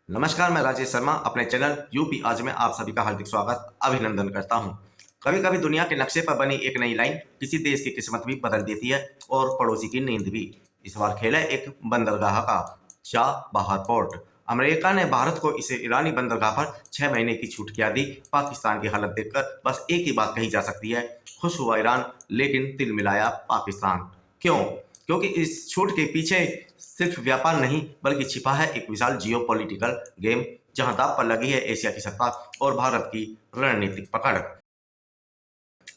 नमस्कार, मैं राजेश शर्मा अपने चैनल यूपी आज में आप सभी का हार्दिक स्वागत अभिनंदन करता हूं। कभी कभी दुनिया के नक्शे पर बनी एक नई लाइन किसी देश की किस्मत भी बदल देती है और पड़ोसी की नींद भी। इस बार खेल है एक बंदरगाह का, चाबहार पोर्ट। अमेरिका ने भारत को इसे ईरानी बंदरगाह पर 6 महीने की छूट क्या दी। पाकिस्तान की हालत देखकर बस एक ही बात कही जा सकती है, खुश हुआ ईरान लेकिन तिल मिलाया पाकिस्तान। क्यों? क्योंकि इस छूट के पीछे सिर्फ व्यापार नहीं बल्कि छिपा है एक विशाल जियोपॉलिटिकल गेम, जहां दांव पर लगी है एशिया की सत्ता और भारत की रणनीतिक पकड़।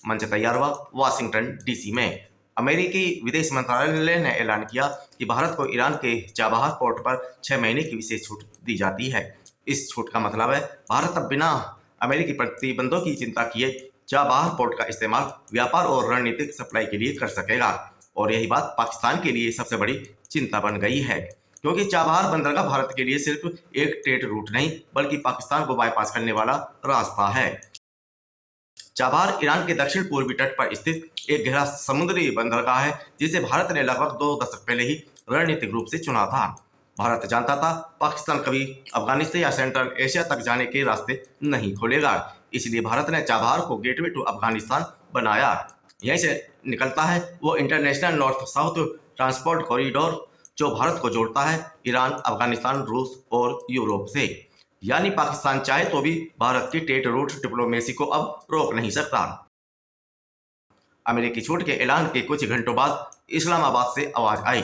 मंच तैयार हुआ वाशिंगटन डीसी में। अमेरिकी विदेश मंत्रालय ने ऐलान किया कि भारत को ईरान के चाबहार पोर्ट पर 6 महीने की विशेष छूट दी जाती है। इस छूट का मतलब है भारत अब बिना अमेरिकी प्रतिबंधों की चिंता किए चाबहार पोर्ट का इस्तेमाल व्यापार और रणनीतिक सप्लाई के लिए कर सकेगा। और यही बात पाकिस्तान के लिए सबसे बड़ी चिंता बन गई है, क्योंकि चाबहार बंदरगाह भारत के लिए सिर्फ एक ट्रेड रूट नहीं बल्कि पाकिस्तान को बाईपास करने वाला रास्ता है। चाबहार ईरान के दक्षिण पूर्वी तट पर स्थित एक गहरा समुद्री बंदरगाह है, जिसे भारत ने लगभग 2 दशक पहले ही रणनीतिक रूप से चुना था। भारत जानता था पाकिस्तान कभी अफगानिस्तान या सेंट्रल एशिया तक जाने के रास्ते नहीं खोलेगा, इसलिए भारत ने चाबहार को गेटवे टू अफगानिस्तान बनाया। यहीं से निकलता है वो international north south transport corridor, जो भारत को जोड़ता है ईरान, अफगानिस्तान, रूस और यूरोप से। यानी पाकिस्तान चाहे तो भी भारत की ट्रेड रूट डिप्लोमेसी को अब रोक नहीं सकता। अमेरिकी छूट के ऐलान के कुछ घंटों बाद इस्लामाबाद से आवाज आई,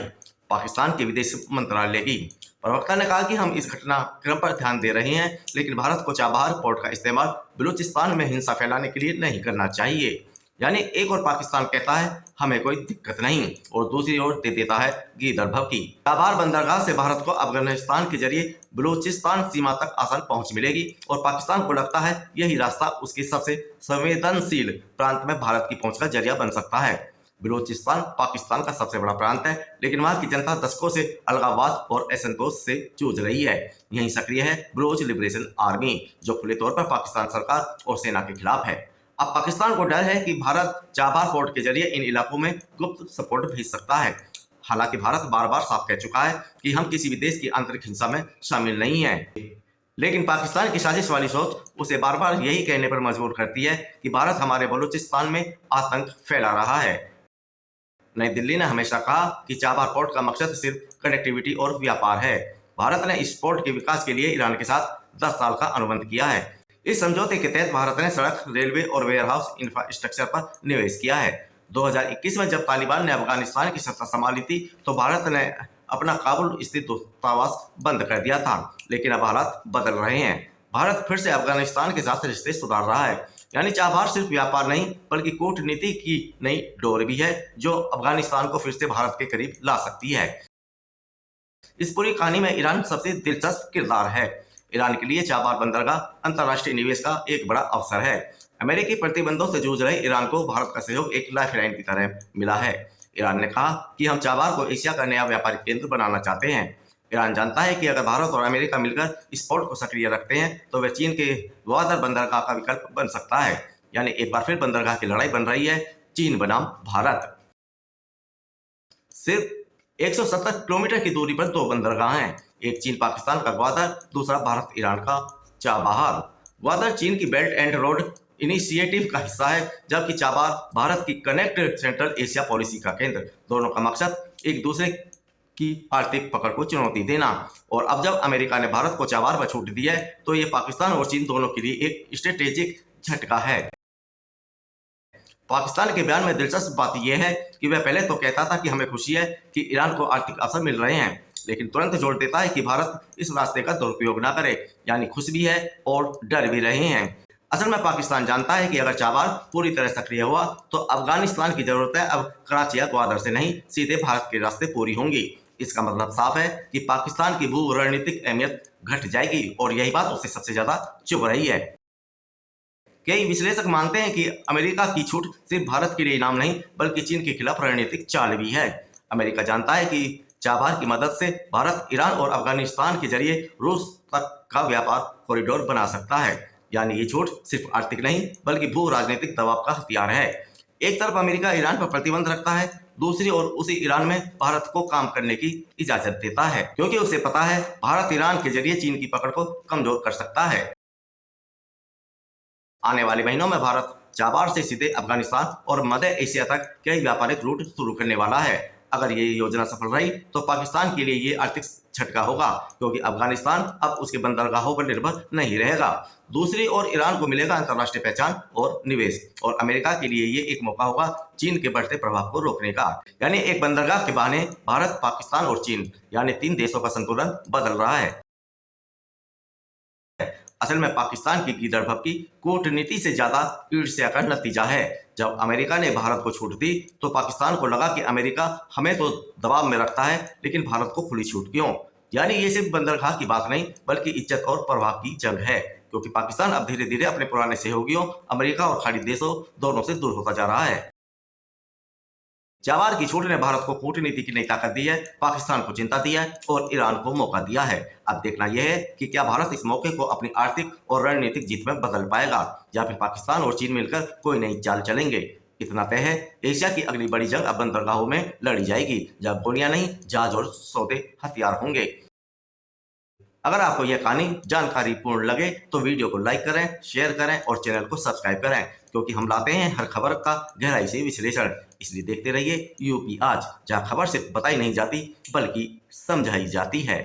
पाकिस्तान के विदेश मंत्रालय की। प्रवक्ता ने कहा कि हम इस घटनाक्रम पर ध्यान दे रहे हैं, लेकिन भारत को चाबहार पोर्ट का इस्तेमाल बलूचिस्तान में हिंसा फैलाने के लिए नहीं करना चाहिए। यानी एक और पाकिस्तान कहता है हमें कोई दिक्कत नहीं, और दूसरी ओर दे देता है गीदड़ भभकी। चाबहार बंदरगाह से भारत को अफगानिस्तान के जरिए बलूचिस्तान सीमा तक आसान पहुंच मिलेगी, और पाकिस्तान को लगता है यही रास्ता उसके सबसे संवेदनशील प्रांत में भारत की पहुंच का जरिया बन सकता है। बलूचिस्तान पाकिस्तान का सबसे बड़ा प्रांत है, लेकिन वहां की जनता दशकों से अलगाववाद और असंतोष से जूझ रही है। यही सक्रिय है बलूच लिबरेशन आर्मी, जो खुले तौर पर पाकिस्तान सरकार और सेना के खिलाफ है। अब पाकिस्तान को डर है कि भारत चाबहार पोर्ट के जरिए इन इलाकों में गुप्त सपोर्ट भेज सकता है। हालांकि भारत बार बार साफ कह चुका है कि हम किसी भी देश की आंतरिक हिंसा में शामिल नहीं हैं। लेकिन पाकिस्तान की साजिश वाली सोच उसे बार बार यही कहने पर मजबूर करती है कि भारत हमारे बलूचिस्तान में आतंक फैला रहा है। नई दिल्ली ने हमेशा कहा कि चाबहार पोर्ट का मकसद सिर्फ कनेक्टिविटी और व्यापार है। भारत ने इस पोर्ट के विकास के लिए ईरान के साथ 10 साल का अनुबंध किया है। इस समझौते के तहत भारत ने सड़क, रेलवे और वेयरहाउस इंफ्रास्ट्रक्चर पर निवेश किया है। 2021 में जब तालिबान ने अफगानिस्तान की सत्ता संभाली थी, तो भारत ने अपना काबुल स्थित दूतावास बंद कर दिया था। लेकिन अब हालात बदल रहे हैं। भारत फिर से अफगानिस्तान के साथ रिश्ते सुधार रहा है। यानी चाबहार सिर्फ व्यापार नहीं बल्कि कूटनीति की नई डोर भी है, जो अफगानिस्तान को फिर से भारत के करीब ला सकती है। इस पूरी कहानी में ईरान सबसे दिलचस्प किरदार है। ईरान के लिए चाबहार बंदरगाह अंतर्राष्ट्रीय निवेश का एक बड़ा अवसर है। अमेरिकी प्रतिबंधों से जूझ रहे ईरान को भारत का सहयोग एक लाइफलाइन की तरह मिला है। ईरान ने कहा कि हम चाबहार को एशिया का नया व्यापारिक केंद्र बनाना चाहते हैं। ईरान जानता है कि अगर भारत और अमेरिका मिलकर इस पोर्ट को सक्रिय रखते हैं तो वे चीन के ग्वादर बंदरगाह का विकल्प बन सकता है। यानी एक बार फिर बंदरगाह की लड़ाई बन रही है, चीन बनाम भारत। सिर्फ 170 किलोमीटर की दूरी पर 2 बंदरगाह हैं, एक चीन पाकिस्तान का ग्वादर, दूसरा भारत ईरान का चाबहार। ग्वादर चीन की बेल्ट एंड रोड इनिशिएटिव का हिस्सा है, जबकि चाबहार भारत की कनेक्ट सेंट्रल एशिया पॉलिसी का केंद्र। दोनों का मकसद एक दूसरे की आर्थिक पकड़ को चुनौती देना। और अब जब अमेरिका ने भारत को चाबहार पर छूट दी है, तो ये पाकिस्तान और चीन दोनों के लिए एक स्ट्रेटेजिक झटका है। पाकिस्तान के बयान में दिलचस्प बात यह है कि वह पहले तो कहता था कि हमें खुशी है कि ईरान को आर्थिक अवसर मिल रहे हैं, लेकिन तुरंत जोड़ देता है कि भारत इस रास्ते का दुरुपयोग ना करे। यानी खुश भी है और डर भी रहे हैं। असल में पाकिस्तान जानता है कि अगर चाबहार पूरी तरह सक्रिय हुआ तो अफगानिस्तान की जरूरत है अब कराची या ग्वादर से नहीं, सीधे भारत के रास्ते पूरी होंगी। इसका मतलब साफ है कि पाकिस्तान की भू रणनीतिक अहमियत घट जाएगी, और यही बात उसे सबसे ज्यादा चुभ रही है। कई विश्लेषक मानते हैं कि अमेरिका की छूट सिर्फ भारत के लिए इनाम नहीं बल्कि चीन के खिलाफ रणनीतिक चाल भी है। अमेरिका जानता है कि चाबहार की मदद से भारत ईरान और अफगानिस्तान के जरिए रूस तक का व्यापार कॉरिडोर बना सकता है। यानी ये छूट सिर्फ आर्थिक नहीं बल्कि भू राजनीतिक दबाव का हथियार है। एक तरफ अमेरिका ईरान पर प्रतिबंध रखता है, दूसरी ओर उसी ईरान में भारत को काम करने की इजाजत देता है, क्योंकि उसे पता है भारत ईरान के जरिए चीन की पकड़ को कमजोर कर सकता है। आने वाले महीनों में भारत जाबार से सीधे अफगानिस्तान और मध्य एशिया तक कई व्यापारिक रूट शुरू करने वाला है। अगर ये योजना सफल रही तो पाकिस्तान के लिए ये आर्थिक झटका होगा, क्योंकि अफगानिस्तान अब उसके बंदरगाहों पर निर्भर नहीं रहेगा। दूसरी ओर ईरान को मिलेगा अंतर्राष्ट्रीय पहचान और निवेश, और अमेरिका के लिए ये एक मौका होगा चीन के बढ़ते प्रभाव को रोकने का। यानी एक बंदरगाह के बहाने भारत, पाकिस्तान और चीन यानी 3 देशों का संतुलन बदल रहा है। असल में पाकिस्तान की गिरदभप की कूटनीति से ज्यादा ईर्ष्या का नतीजा है। जब अमेरिका ने भारत को छूट दी तो पाकिस्तान को लगा कि अमेरिका हमें तो दबाव में रखता है, लेकिन भारत को खुली छूट क्यों। यानी ये सिर्फ बंदरगाह की बात नहीं, बल्कि इज्जत और प्रभाव की जंग है, क्योंकि पाकिस्तान अब धीरे धीरे अपने पुराने सहयोगियों अमेरिका और खाड़ी देशों दोनों से दूर होता जा रहा है। जावार की छूट ने भारत को कूटनीति की नई ताकत दी है, पाकिस्तान को चिंता दी है और ईरान को मौका दिया है। अब देखना यह है कि क्या भारत इस मौके को अपनी आर्थिक और रणनीतिक जीत में बदल पाएगा, या फिर पाकिस्तान और चीन मिलकर कोई नई चाल चलेंगे। इतना तय है, एशिया की अगली बड़ी जंग अब बंदरगाहों में लड़ी जाएगी, जब गोलियां नहीं, जहाज और सौदे हथियार होंगे। अगर आपको यह कहानी जानकारी पूर्ण लगे तो वीडियो को लाइक करें, शेयर करें और चैनल को सब्सक्राइब करें, क्योंकि हम लाते हैं हर खबर का गहराई से विश्लेषण। इसलिए देखते रहिए यूपी आज, जहां खबर सिर्फ बताई नहीं जाती बल्कि समझाई जाती है।